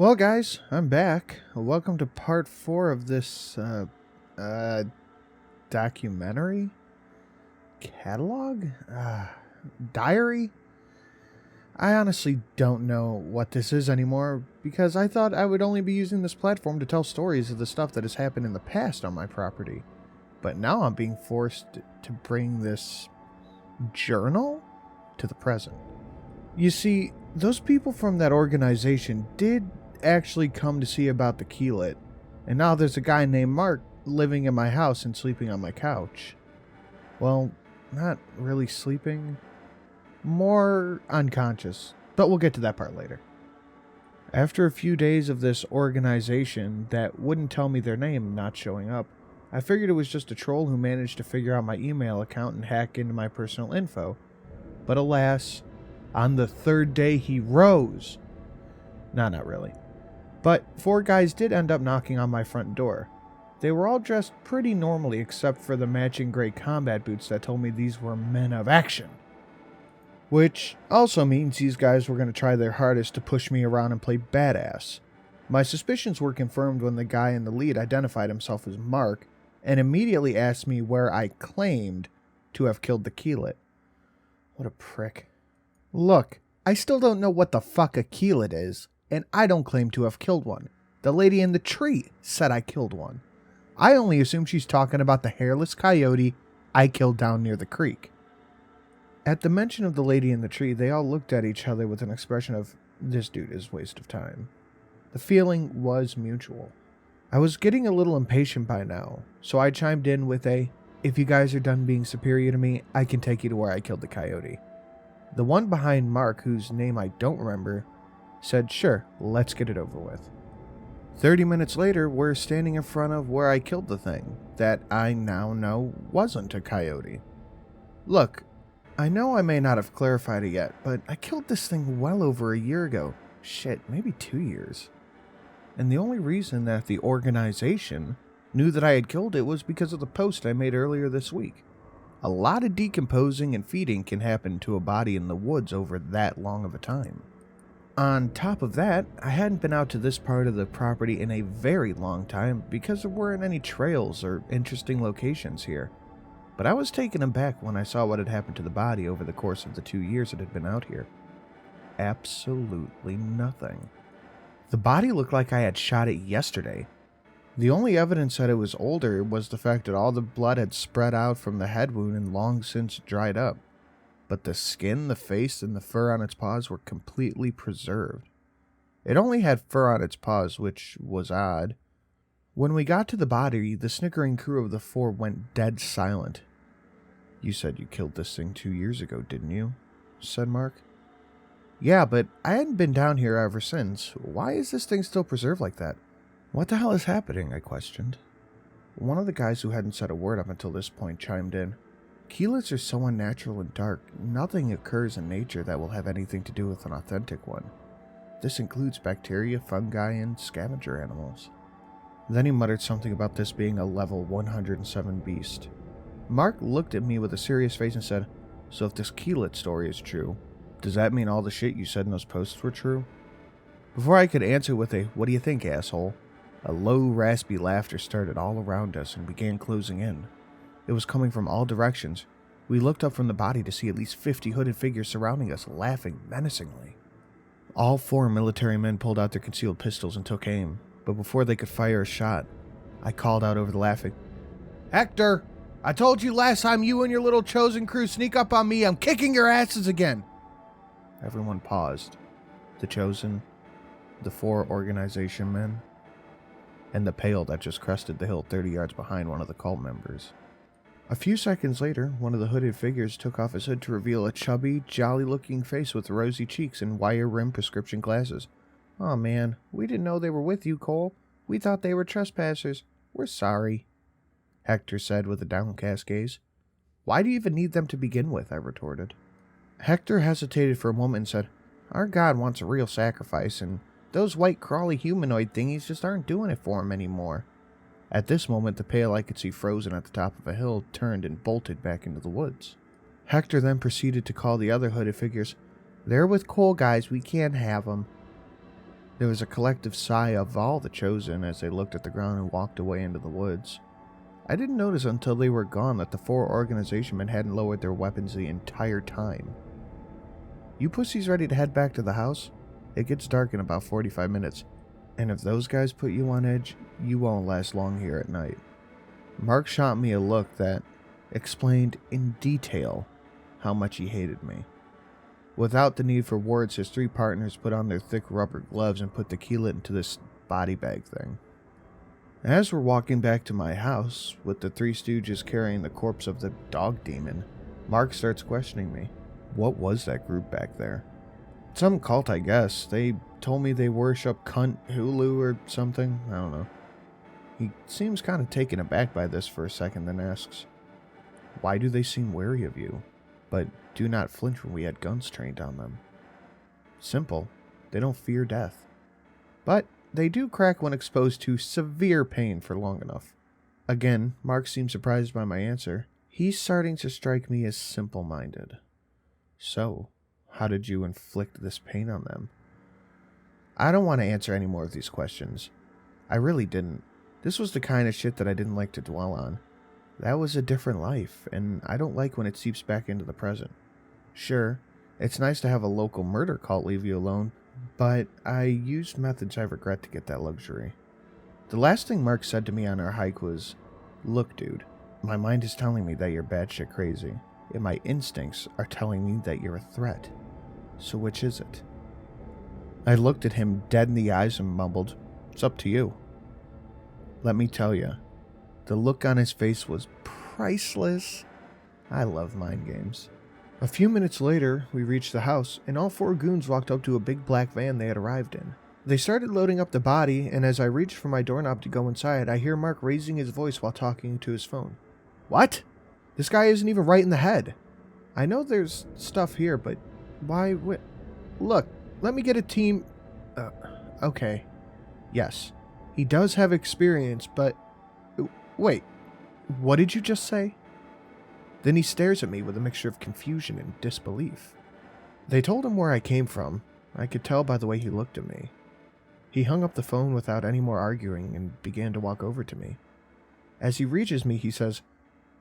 Well, guys, I'm back. Welcome to part 4 of this documentary catalog diary. I honestly don't know what this is anymore because I thought I would only be using this platform to tell stories of the stuff that has happened in the past on my property. But now I'm being forced to bring this journal to the present. You see, those people from that organization did actually come to see about the keylet, and now there's a guy named Mark living in my house and sleeping on my couch. Well, not really sleeping, more unconscious, but we'll get to that part later. After a few days of this organization that wouldn't tell me their name not showing up, I figured it was just a troll who managed to figure out my email account and hack into my personal info. But alas, on the third day he rose. Not really. But 4 guys did end up knocking on my front door. They were all dressed pretty normally except for the matching gray combat boots that told me these were men of action. Which also means these guys were going to try their hardest to push me around and play badass. My suspicions were confirmed when the guy in the lead identified himself as Mark and immediately asked me where I claimed to have killed the keylet. What a prick. Look, I still don't know what the fuck a keylet is, and I don't claim to have killed one. The lady in the tree said I killed one. I only assume she's talking about the hairless coyote I killed down near the creek. At the mention of the lady in the tree, they all looked at each other with an expression of, this dude is a waste of time. The feeling was mutual. I was getting a little impatient by now, so I chimed in with if you guys are done being superior to me, I can take you to where I killed the coyote. The one behind Mark, whose name I don't remember, said, sure, let's get it over with. 30 minutes later, we're standing in front of where I killed the thing that I now know wasn't a coyote. Look, I know I may not have clarified it yet, but I killed this thing well over a year ago. Shit, maybe 2 years. And the only reason that the organization knew that I had killed it was because of the post I made earlier this week. A lot of decomposing and feeding can happen to a body in the woods over that long of a time. On top of that, I hadn't been out to this part of the property in a very long time because there weren't any trails or interesting locations here. But I was taken aback when I saw what had happened to the body over the course of the 2 years it had been out here. Absolutely nothing. The body looked like I had shot it yesterday. The only evidence that it was older was the fact that all the blood had spread out from the head wound and long since dried up. But the skin, the face, and the fur on its paws were completely preserved. It only had fur on its paws, which was odd. When we got to the body, the snickering crew of the 4 went dead silent. You said you killed this thing 2 years ago, didn't you? Said Mark. Yeah, but I hadn't been down here ever since. Why is this thing still preserved like that? What the hell is happening? I questioned. One of the guys who hadn't said a word up until this point chimed in. Keylets are so unnatural and dark, nothing occurs in nature that will have anything to do with an authentic one. This includes bacteria, fungi, and scavenger animals. Then he muttered something about this being a level 107 beast. Mark looked at me with a serious face and said, so if this keylet story is true, does that mean all the shit you said in those posts were true? Before I could answer with a, what do you think, asshole? A low, raspy laughter started all around us and began closing in. It was coming from all directions. We looked up from the body to see at least 50 hooded figures surrounding us, laughing menacingly. All 4 military men pulled out their concealed pistols and took aim, but before they could fire a shot, I called out over the laughing, Hector! I told you last time you and your little chosen crew sneak up on me, I'm kicking your asses again! Everyone paused. The chosen, the 4 organization men, and the pale that just crested the hill 30 yards behind one of the cult members. A few seconds later, one of the hooded figures took off his hood to reveal a chubby, jolly-looking face with rosy cheeks and wire-rimmed prescription glasses. "Aw, man, we didn't know they were with you, Cole. We thought they were trespassers. We're sorry," Hector said with a downcast gaze. "Why do you even need them to begin with?" I retorted. Hector hesitated for a moment and said, "Our god wants a real sacrifice, and those white crawly humanoid thingies just aren't doing it for him anymore." At this moment, the pale I could see frozen at the top of a hill turned and bolted back into the woods. Hector then proceeded to call the other hooded figures. "They're with Cole, guys. We can't have them." There was a collective sigh of all the chosen as they looked at the ground and walked away into the woods. I didn't notice until they were gone that the 4 organization men hadn't lowered their weapons the entire time. You pussies ready to head back to the house? It gets dark in about 45 minutes, and if those guys put you on edge, you won't last long here at night. Mark shot me a look that explained in detail how much he hated me. Without the need for words, his 3 partners put on their thick rubber gloves and put the keylet into this body bag thing. As we're walking back to my house, with the 3 stooges carrying the corpse of the dog demon, Mark starts questioning me. What was that group back there? Some cult, I guess. They told me they worship Cunt Hulu or something. I don't know. He seems kind of taken aback by this for a second, then asks, "Why do they seem wary of you, but do not flinch when we had guns trained on them?" Simple. They don't fear death. But they do crack when exposed to severe pain for long enough. Again, Mark seems surprised by my answer. He's starting to strike me as simple-minded. So, how did you inflict this pain on them? I don't want to answer any more of these questions. I really didn't. This was the kind of shit that I didn't like to dwell on. That was a different life, and I don't like when it seeps back into the present. Sure, it's nice to have a local murder cult leave you alone, but I used methods I regret to get that luxury. The last thing Mark said to me on our hike was, "Look, dude, my mind is telling me that you're batshit crazy, and my instincts are telling me that you're a threat. So which is it?" I looked at him dead in the eyes and mumbled, "It's up to you." Let me tell you, the look on his face was priceless. I love mind games. A few minutes later, we reached the house, and all 4 goons walked up to a big black van they had arrived in. They started loading up the body, and as I reached for my doorknob to go inside, I hear Mark raising his voice while talking to his phone. "What? This guy isn't even right in the head. I know there's stuff here, but why? Look, let me get a team." Okay. Yes, he does have experience, but... Wait, what did you just say? Then he stares at me with a mixture of confusion and disbelief. They told him where I came from. I could tell by the way he looked at me. He hung up the phone without any more arguing and began to walk over to me. As he reaches me, he says,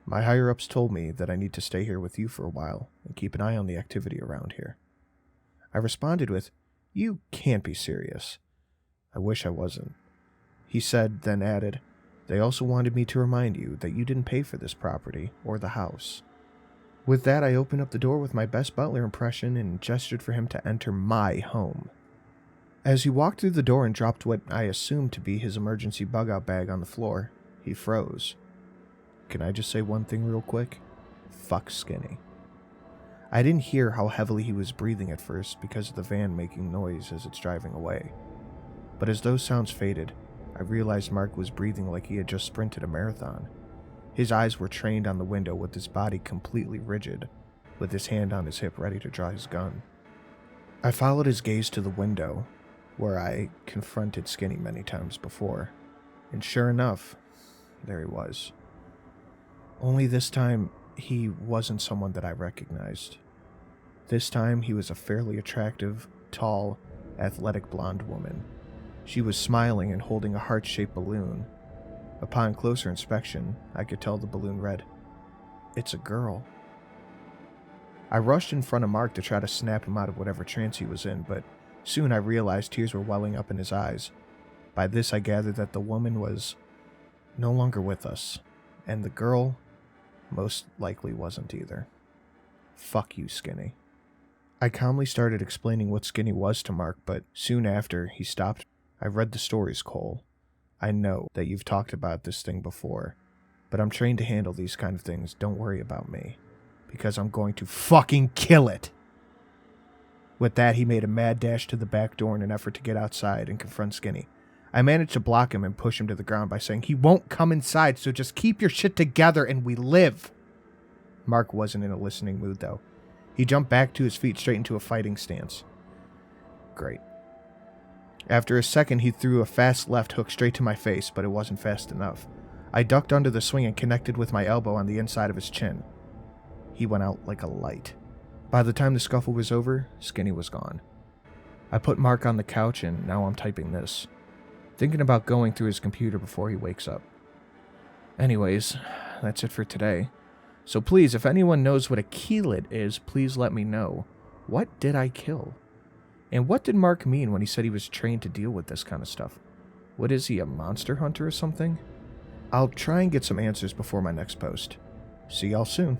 "My higher-ups told me that I need to stay here with you for a while and keep an eye on the activity around here." I responded with, "You can't be serious." "I wish I wasn't." He said, then added, "They also wanted me to remind you that you didn't pay for this property or the house." With that, I opened up the door with my best butler impression and gestured for him to enter my home. As he walked through the door and dropped what I assumed to be his emergency bug-out bag on the floor, he froze. Can I just say one thing real quick? Fuck Skinny. I didn't hear how heavily he was breathing at first because of the van making noise as it's driving away. But as those sounds faded, I realized Mark was breathing like he had just sprinted a marathon. His eyes were trained on the window with his body completely rigid, with his hand on his hip ready to draw his gun. I followed his gaze to the window, where I confronted Skinny many times before, and sure enough, there he was. Only this time, he wasn't someone that I recognized. This time, he was a fairly attractive, tall, athletic blonde woman. She was smiling and holding a heart-shaped balloon. Upon closer inspection, I could tell the balloon read, "It's a girl." I rushed in front of Mark to try to snap him out of whatever trance he was in, but soon I realized tears were welling up in his eyes. By this I gathered that the woman was no longer with us, and the girl most likely wasn't either. Fuck you, Skinny. I calmly started explaining what Skinny was to Mark, but soon after, he stopped. "I've read the stories, Cole. I know that you've talked about this thing before, but I'm trained to handle these kind of things. Don't worry about me, because I'm going to fucking kill it." With that, he made a mad dash to the back door in an effort to get outside and confront Skinny. I managed to block him and push him to the ground by saying, "He won't come inside, so just keep your shit together and we live." Mark wasn't in a listening mood, though. He jumped back to his feet straight into a fighting stance. Great. After a second, he threw a fast left hook straight to my face, but it wasn't fast enough. I ducked under the swing and connected with my elbow on the inside of his chin. He went out like a light. By the time the scuffle was over, Skinny was gone. I put Mark on the couch and now I'm typing this, thinking about going through his computer before he wakes up. Anyways, that's it for today. So please, if anyone knows what a keylid is, please let me know. What did I kill? And what did Mark mean when he said he was trained to deal with this kind of stuff? What is he, a monster hunter or something? I'll try and get some answers before my next post. See y'all soon.